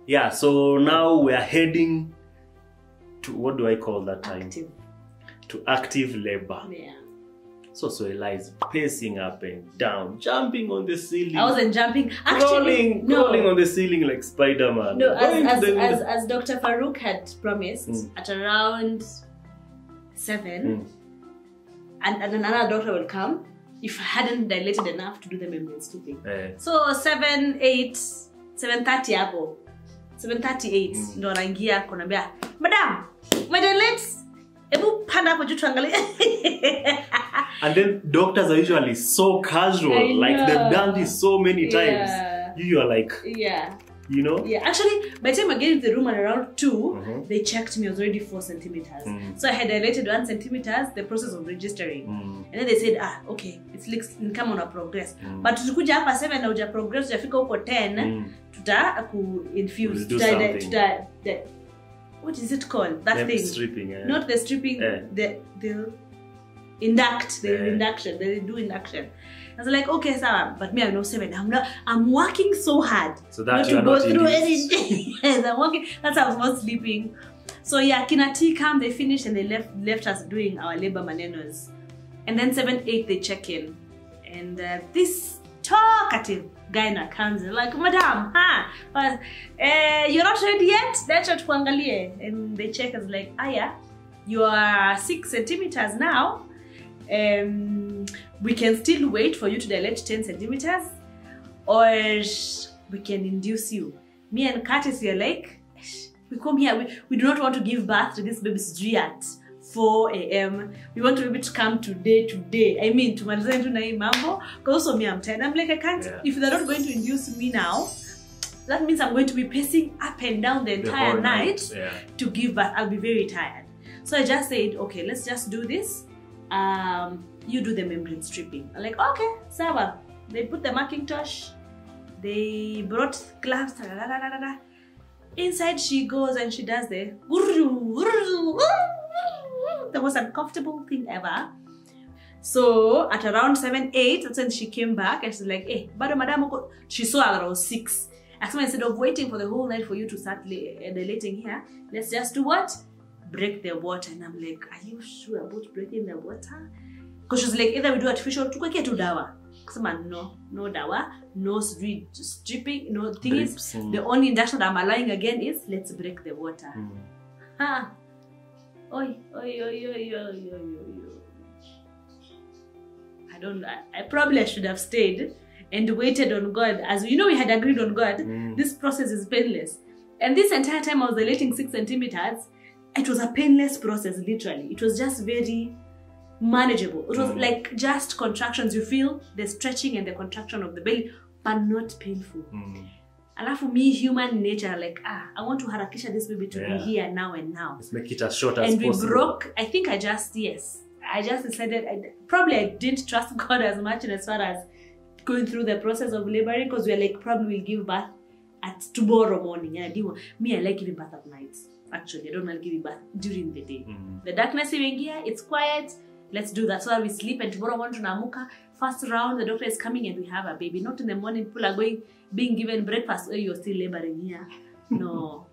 Yeah, so now we are heading to, what do I call that time? Active. To active labor. Yeah. So Soila is pacing up and down, jumping on the ceiling. I wasn't jumping. Actually, crawling on the ceiling like Spider-Man. No, as Dr. Farouk had promised, at around 7, and another doctor will come if I hadn't dilated enough to do the membrane stripping. So 7, 8, 7:30 hapo. 7:38 ndo anaingia kunambia, "Madam, umedilate? Ebu panda hapo juu tuangalie." And then doctors are usually so casual, like they've done this so many times. You are like, you know? Yeah, actually, by the time I get into the room at around 2, they checked me. I was already 4 centimeters. So I had dilated 1 centimeter, the process of registering. And then they said, okay, it's come on a progress. But tukikuja hapa 7 na uja progress, ujafika huko 10, tuta infuse, what is it called? That thing. Stripping, Not the stripping, the induct, the induction, they do induction. I was like, okay, sir, but me, I know 7. I'm working so hard. So that not to go through anything. Yes, I'm working. That's how I was not sleeping. So yeah, Kinati come, they finished and they left us doing our labor manenos. And then 7, 8, they check in. And this talkative guy na comes in like, "Madam, you're not ready yet? Let's not kuangalie." And they check us like, "Yeah, you are 6 centimeters now. We can still wait for you to dilate 10 centimeters, or we can induce you." Me and Curtis are like, we come here, we do not want to give birth to this baby at 4 a.m. We want the baby to come today. I mean, to mambo. Because also me, I'm tired. I'm like, I can't, if they're not going to induce me now, that means I'm going to be pacing up and down the entire night to give birth. I'll be very tired. So I just said, okay, let's just do this. You do the membrane stripping. I'm like, okay, Saba. They put the Macintosh. They brought gloves. Inside she goes and she does the most uncomfortable thing ever. So at around 7, 8, that's when she came back and she's like, "Hey, but madam," she saw around 6. So instead of waiting for the whole night for you to start dilating here, let's just do what? Break the water. And I'm like, "Are you sure about breaking the water?" Because she's like, either we do artificial, tukweke tu dawa. No dawa, no stripping, no thing is, the only induction that I'm allowing again is, let's break the water. Oi. I probably should have stayed and waited on God. As you know, we had agreed on God. This process is painless. And this entire time I was dilating 6 centimeters, it was a painless process, literally. It was just very manageable. It was like just contractions. You feel the stretching and the contraction of the belly, but not painful. Alafu me, human nature, like, I want to harakisha this baby to be here now and now. Let's make it as short as possible. And we broke, I think I just decided, probably I didn't trust God as much as far as going through the process of laboring, because we're like, probably we'll give birth at tomorrow morning. And I like giving birth at night. Actually, I don't like giving birth during the day. The darkness in here, it's quiet. Let's do that. So we sleep, and tomorrow morning tunamuka, first round, the doctor is coming and we have a baby. Not in the morning, people are being given breakfast, or you're still laboring here. No.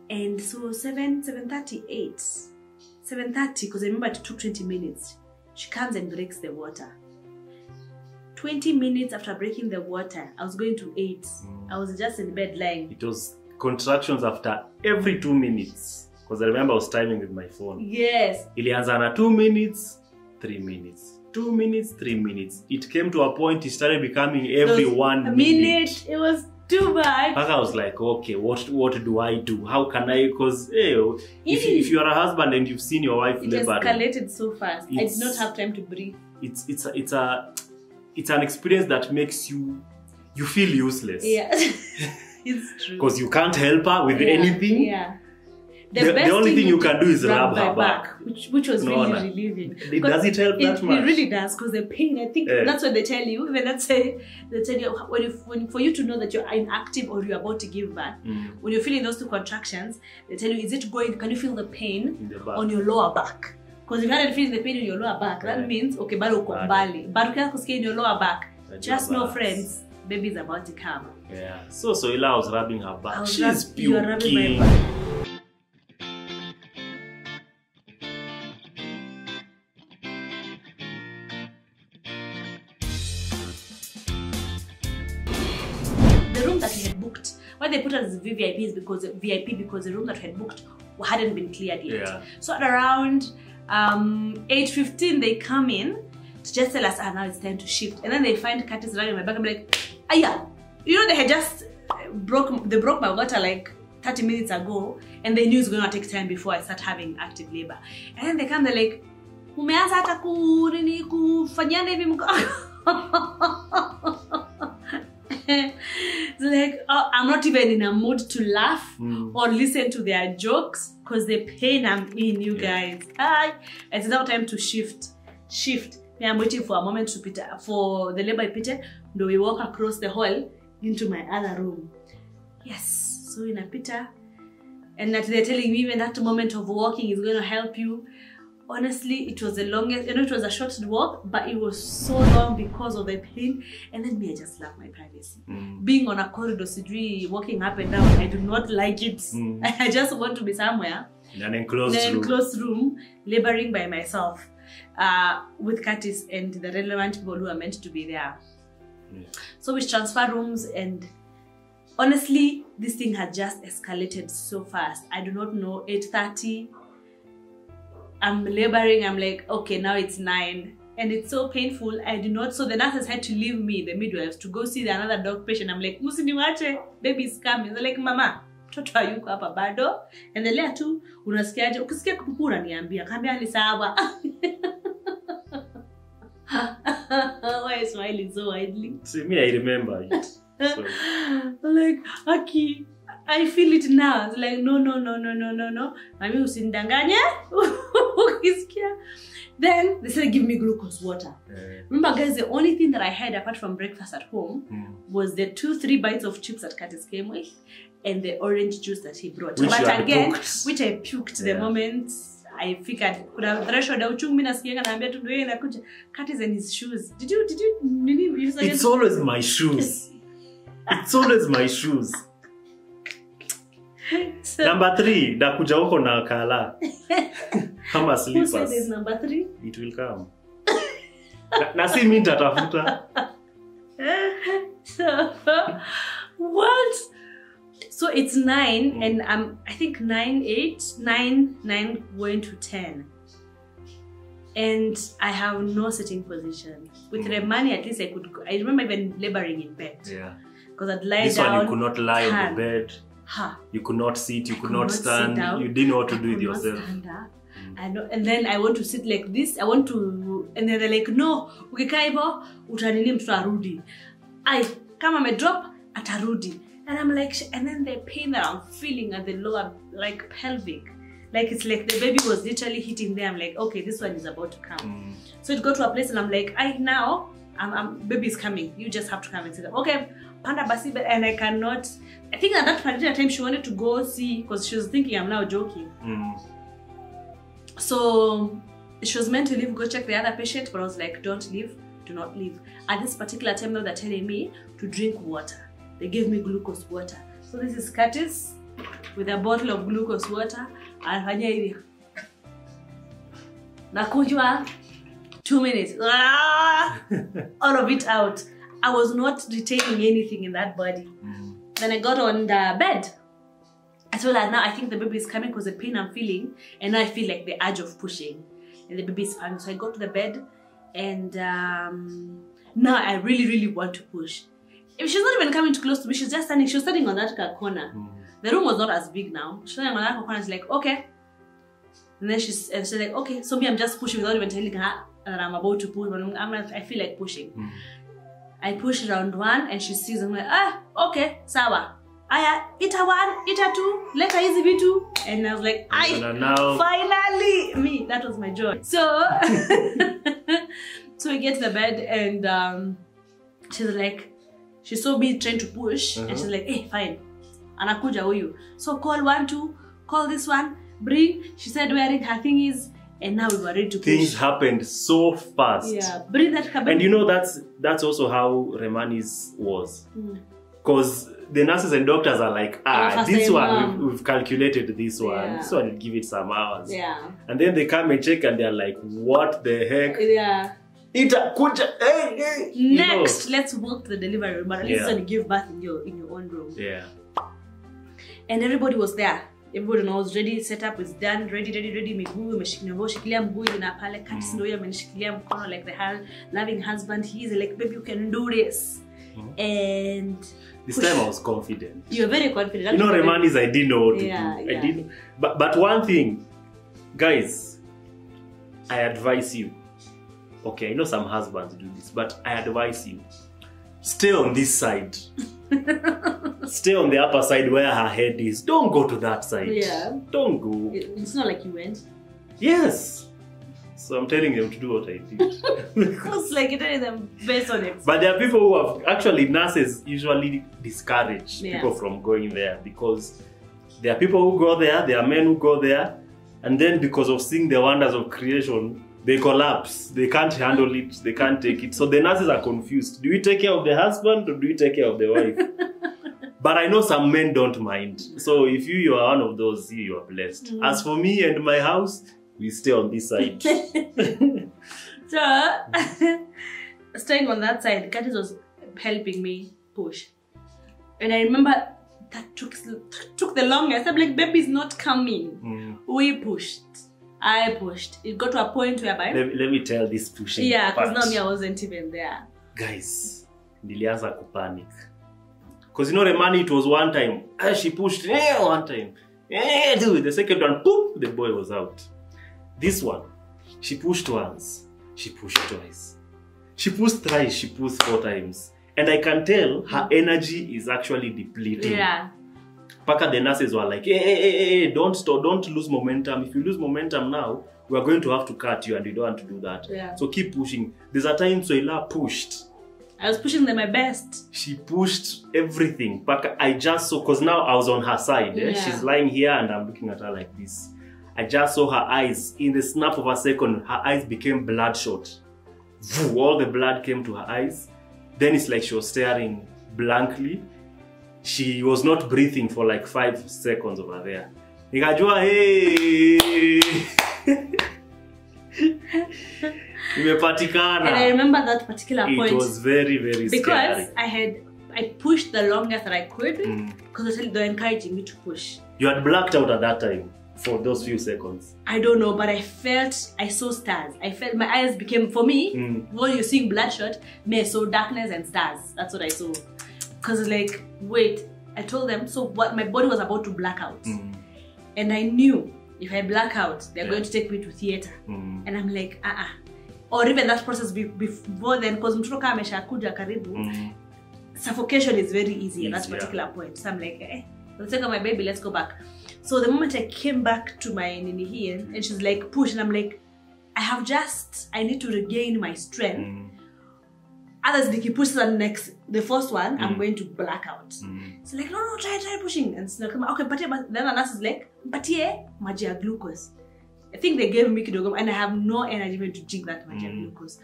And so 7:38, 7:30, because I remember it took 20 minutes. She comes and breaks the water. 20 minutes after breaking the water, I was going to 8. I was just in bed lying. It was contractions after every 2 minutes. Because I remember I was timing with my phone. Yes. Ilianza na 2 minutes, 3 minutes. 2 minutes, 3 minutes. It came to a point, it started becoming every 1 minute. It was too bad. I was like, okay, what do I do? How can I? Because if you're a husband and you've seen your wife labor, it escalated so fast. I did not have time to breathe. It's an experience that makes you feel useless. Yeah. It's true. Because you can't help her with anything. Yeah. the only thing you can do is rub her back. Which was really relieving. Does it help that much? It really does, because the pain, I think that's what they tell you. Even let's say they tell you when for you to know that you're inactive or you're about to give birth, when you're feeling those 2 contractions, they tell you, is it going, can you feel the pain on your lower back? Because if you hadn't feeling the pain in your lower back, that means okay, bado uko mbali. But ukianza kusikia in your lower back, just know, friends, baby's about to come. Yeah. So Soila was rubbing her back. She's puking. You're rubbing my back. The room that we had booked, why they put us as VIP because the room that we had booked hadn't been cleared yet. Yeah. So at around 8:15 they come in to just tell us, now it's time to shift. And then they find Curtis running my back. I'm like, yeah, you know, they had just broke my water like 30 minutes ago, and they knew it's going to take time before I start having active labor. And then they come, they're like, umeanza hata kufanyana hivi mko. So like, I'm not even in a mood to laugh or listen to their jokes because the pain I'm in, you guys. It's now time to shift. I'm waiting for a moment to pita, for the labor pita. Do we walk across the hall into my other room? Yes. So in a pita, and that they're telling me even that moment of walking is going to help you. Honestly, it was the longest, you know, it was a short walk, but it was so long because of the pain. And then I just love my privacy. Being on a corridor, walking up and down, I do not like it. I just want to be somewhere in an enclosed room, laboring by myself, with Curtis and the relevant people who are meant to be there. So we transfer rooms, and honestly, this thing had just escalated so fast. I do not know, 8:30. I'm laboring, I'm like, okay, now it's 9. And it's so painful, I do not, so the nurses had to leave me, the midwives, to go see another dog patient. I'm like, musiniwache, baby's coming. They're like, mama, mtoto hayuko hapa bado. Endelea tu, unasikiaje, ukisikia kupupura niambia, kaambia ni sawa. Why are you smiling so widely? See, me, I remember it. So. Like, Aki, I feel it now. It's like, no. Mami usindanganye. Then they said, give me glucose water. Remember, guys, the only thing that I had apart from breakfast at home was the 2-3 bites of chips that Curtis came with and the orange juice that he brought. Which I puked the moment I figured. Curtis and his shoes. Did you It's always my shoes. It's always my shoes. So, number 3, dakuja huko na kala. Kama slippers. Who said there's number 3? It will come. Na si mimi nitatafuta. So, what? So it's 9 and I think 9 going to 10. And I have no sitting position. With the money, at least I could go. I remember even laboring in bed. Yeah. Because I'd lie this down. One you could not lie on the bed. You could not sit, you could not stand, you didn't know what to do with yourself. I know, and then I want to sit like this, and then they're like, no, ukikaa hivyo, utanini mtoto arudi. Kama me drop, atarudi. And I'm like, and then the pain that I'm feeling at the lower, like pelvic, like it's like the baby was literally hitting there. I'm like, okay, this one is about to come. So it got to a place and I'm like, baby's coming. You just have to come and sit. Okay, panda basi, and I cannot. I think at that particular time she wanted to go see because she was thinking I'm now joking. So she was meant to leave, go check the other patient, but I was like, don't leave, do not leave. At this particular time now they're telling me to drink water. They gave me glucose water. So this is Curtis with a bottle of glucose water. Alfanya hivi. Nakunywa 2 minutes. All of it out. I was not retaining anything in that body. Then I got on the bed. I told her, now I think the baby is coming because the pain I'm feeling, and now I feel like the urge of pushing, and the baby is fine. So I go to the bed, and now I really want to push. If she's not even coming too close to me, she's just standing. She was standing on that corner. The room was not as big now. She's standing on that corner. She's like, okay. And then she's like, okay. So me, I'm just pushing without even telling her that I'm about to push. I feel like pushing. I push round 1 and she sees, I'm like, okay, sawa. Aya, ita 1, ita 2, leta hizi vitu. And I was like, finally, me, that was my joy. So, so we get to the bed and she's like, she saw me trying to push and she's like, hey, fine. Anakuja huyu. So call 1, 2, call this one, bring. She said wearing her thingies. And now we were ready to push. Things happened so fast. Yeah, bring that cabin. And you know that's also how Remani's was. Because the nurses and doctors are like, this one, we've calculated this one. Yeah. This one will give it some hours. Yeah. And then they come and check and they're like, what the heck? Yeah. Ita, kuja, hey. Next, let's walk to the delivery room. But at least when you give birth in your own room. Yeah. And everybody was there. Everybody was ready, set up, is done, ready. Miguu, imeshikilia mguu hivi na pale, kati ndio amenishikilia mkono like the loving husband he is, like, baby, you can do this. And this time I was confident. You're very confident. You know, Remanis, I didn't know what to do. Yeah. I didn't. But one thing, guys, I advise you. Okay, I know some husbands do this, but I advise you. Stay on this side. Stay on the upper side where her head is. Don't go to that side. Yeah. Don't go. It's not like you went. Yes. So I'm telling them to do what I did. It's like you're telling them based on it. But there are people who have, actually nurses usually discourage people from going there because there are people who go there, there are men who go there, and then because of seeing the wonders of creation, they collapse. They can't handle it. They can't take it. So the nurses are confused. Do we take care of the husband or do we take care of the wife? But I know some men don't mind. So if you are one of those, you are blessed. As for me and my house, we stay on this side. So, staying on that side, Curtis was helping me push. And I remember that took the longest. I'm like, baby's not coming. We pushed. I pushed. It got to a point whereby... Let me tell this pushing. Yeah, because now me, I wasn't even there. Guys, nilianza kupanic. Because you know, Remani, it was one time. She pushed one time. Dude, the second one, poof, the boy was out. This one, she pushed once. She pushed twice. She pushed thrice. She pushed 4 times. And I can tell her energy is actually depleting. Yeah. Paka the nurses were like, hey, don't stop, don't lose momentum. If you lose momentum now, we are going to have to cut you and you don't want to do that. Yeah. So keep pushing. There's a time Soila pushed. I was pushing them my best. She pushed everything. Paka, I just saw, because now I was on her side. Yeah. She's lying here and I'm looking at her like this. I just saw her eyes. In the snap of a second, her eyes became bloodshot. All the blood came to her eyes. Then it's like she was staring blankly. She was not breathing for like 5 seconds over there. Nikajua, hey! Imepatikana. And I remember that particular point. It was very, very because scary. I pushed the longest that I could because they were encouraging me to push. You had blacked out at that time for those few seconds. I don't know, but I saw stars. I felt my eyes became, for me, when you're seeing bloodshot, me I saw darkness and stars. That's what I saw. Because it's like, wait, I told them, so what, my body was about to black out. And I knew if I black out, they're going to take me to theater. And I'm like, Or even that process before then, because mtoto kama ameshakuja karibu, suffocation is very easy at that particular point. So I'm like, let's take out my baby, let's go back. So the moment I came back to my nini here, and she's like, push, and I'm like, I need to regain my strength. Others, they keep pushing the first one, I'm going to black out. So like, no, try pushing. And so like, okay, but then the nurse is like, but yeah, maji ya glucose. I think they gave me kidogo, and I have no energy even to drink that maji ya glucose.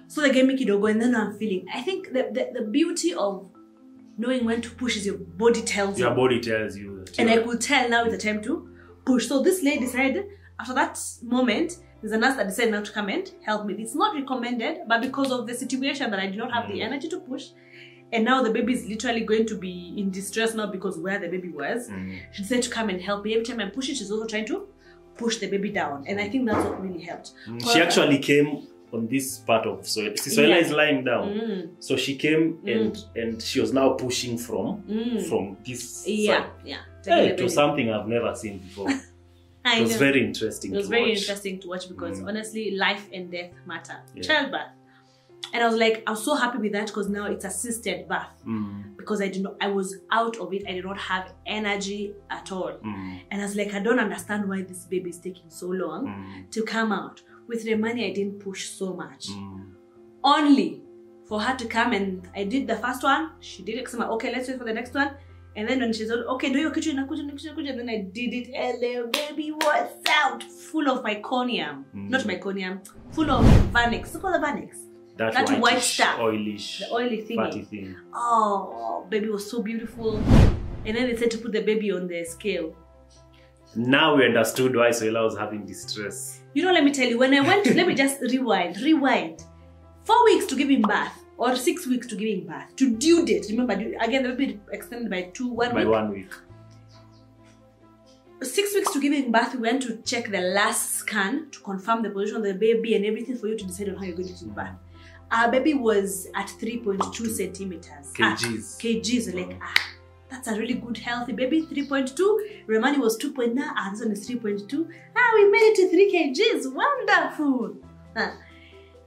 So they gave me kidogo, and then I'm feeling. I think the beauty of knowing when to push is your body tells you. Your body tells you. And I could tell now it's the time to push. So this lady decided, after that moment, there's a nurse that decided now to come and help me. It's not recommended, but because of the situation that I did not have the energy to push, and now the baby is literally going to be in distress now because where the baby was, she decided to come and help me. Every time I push it, she's also trying to push the baby down. And I think that's what really helped. She actually came on this part of Soila. Soila is lying down. So she came and she was now pushing from this side. Yeah. Hey, it was something I've never seen before. It was very interesting to watch. It was very interesting to watch because honestly, life and death matter. Childbirth. And I was like, I was so happy with that because now it's assisted birth. Because I was out of it. I did not have energy at all. And I was like, I don't understand why this baby is taking so long to come out. With the money, I didn't push so much. Only for her to come, and I did the first one. She did it. Okay, let's wait for the next one. And then when she said, okay, do your kitchen, and then I did it. Hello, baby, what's out? Full of meconium. Not meconium. Full of vernix. What's called the vernix? That white stuff. Oilish. The oily thingy. Fatty thing. Oh, baby was so beautiful. And then they said to put the baby on the scale. Now we understood why Soila was having distress. You know, let me tell you, when I went, let me just rewind. 4 weeks to giving birth, or 6 weeks to giving birth, to due date. Remember, again, the baby extended by 1 week. 6 weeks to giving birth, we went to check the last scan to confirm the position of the baby and everything for you to decide on how you're going to give birth. Our baby was at 3.2 centimeters. Kgs. Kgs, like, that's a really good, healthy baby. 3.2. Romani was 2.9. This one is 3.2. We made it to 3 kgs. Wonderful.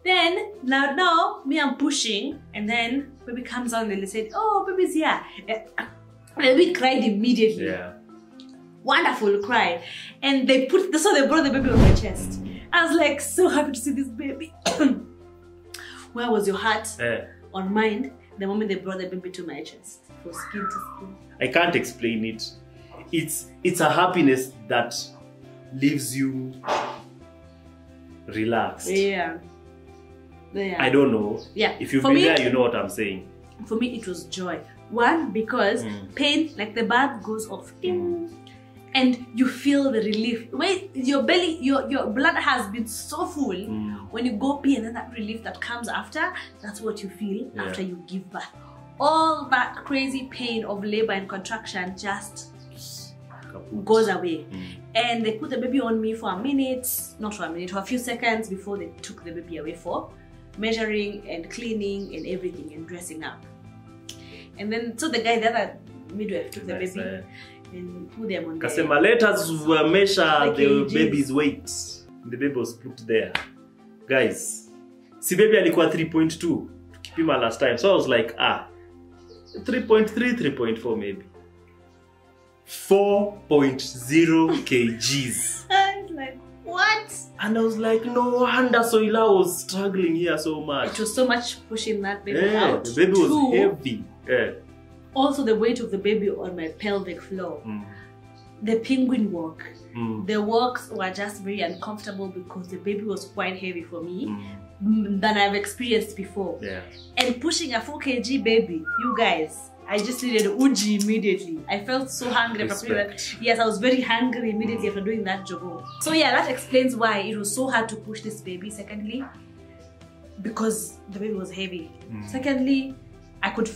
Then, now, me, I'm pushing. And then, baby comes on and they said, oh, baby's here. Baby cried immediately. Yeah. Wonderful cry. And they brought the baby on my chest. I was like, so happy to see this baby. Where was your heart on mine the moment they brought the baby to my chest? For skin to skin. I can't explain it. It's a happiness that leaves you relaxed. Yeah. I don't know. Yeah. If you've been there, you know what I'm saying. For me, it was joy. One, because pain, like the birth goes off. And you feel the relief. When your belly, your blood has been so full. When you go pee, and then that relief that comes after, that's what you feel after you give birth. All that crazy pain of labor and contraction just goes away. And they put the baby on me for a minute, not for a minute, for a few seconds before they took the baby away for measuring and cleaning and everything and dressing up. And then, so the other midwife took the baby and put them on the... Kasema, let us measure the baby's weight. The baby was put there. Guys, si baby alikuwa 3.2 tukipima last time. So I was like, 3.3, 3.4 maybe. 4.0 kgs. I was like, what? And I was like, no wonder Soila was struggling here so much. It was so much pushing that baby out. The baby was heavy. Also the weight of the baby on my pelvic floor. The penguin walk. The walks were just very uncomfortable because the baby was quite heavy for me than I've experienced before. And pushing a 4 kg baby, you guys, I just needed uji immediately. I felt so hungry after doing that. Yes, I was very hungry immediately after doing that job. So yeah, that explains why it was so hard to push this baby. Secondly, because the baby was heavy. Secondly,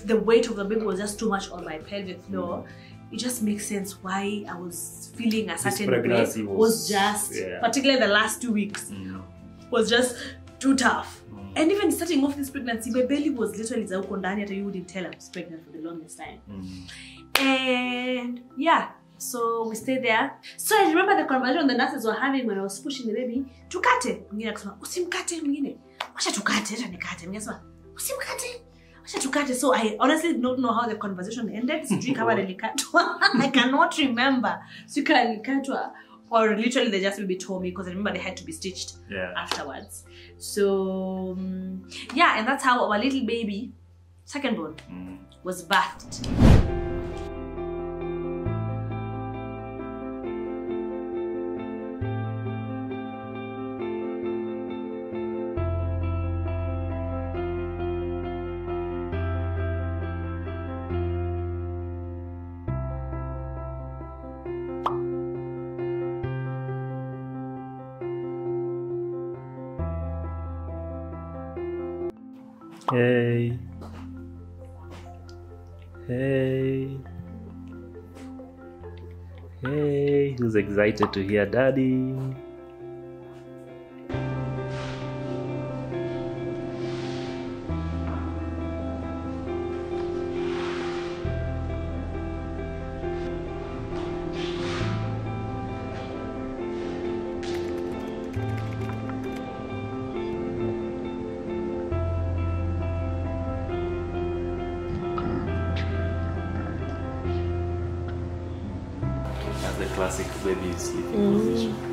the weight of the baby was just too much on my pelvic floor. It just makes sense why I was feeling a certain way. Was just, particularly the last 2 weeks, was just too tough. And even starting off this pregnancy, my belly was literally zaukondani, you wouldn't tell I was pregnant for the longest time. And yeah, so we stayed there. So I remember the conversation the nurses were having when I was pushing the baby. Tukate. Mwingine akasema, usimkate mwingine. Wacha tukate, acha nikate. Mwingine akasema, usimkate. Wacha tukate. So I honestly don't know how the conversation ended. Sijui kama nilikatwa. I cannot remember. Sika nilikatwa. Or literally they just maybe told me because I remember they had to be stitched afterwards. So yeah, and that's how our little baby, second born, was birthed. Hey. Hey. Hey. Who's excited to hear Daddy? classic baby sleeping position.